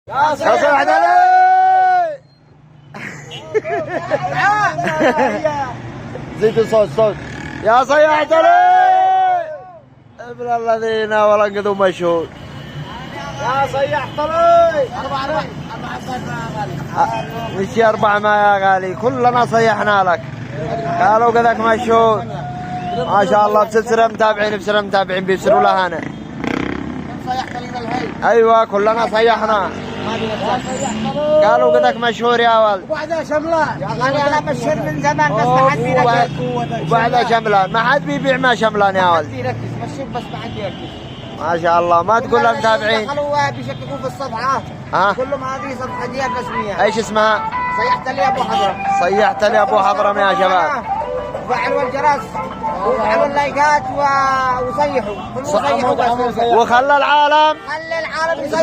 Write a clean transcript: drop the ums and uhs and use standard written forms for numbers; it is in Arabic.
يا صيحت علي. زيد الصوت. يا صيحت علي ابن الذين ولقدوا مشهود. يا صيحت علي. مش 4 ما يا غالي، كلنا صيحنا لك. قالوا كذاك مشهود ما شاء الله. بسلسلة متابعين بيبصروا لها هنا. صيحت لنا الهي. ايوه كلنا صيحنا. قالوا كذاك مشهور يا ولد. وبعدها شملان. انا مشهور من زمان بس ما حد بيركز. وبعدها شملان، ما حد بيبيع ما شملان يا ولد. يركز مشهور بس ما حد يركز. ما شاء الله. ما تقول لهم متابعين. دخلوا بيشككوا في الصفحات. كلهم هذه صفحة دياب رسمية. ايش اسمها؟ صيحت لي ابو حضرم. صيحت لي ابو حضرم يا شباب. وفعلوا الجرس وفعلوا اللايكات وصيحوا. وخلى العالم خلى العالم يصيح.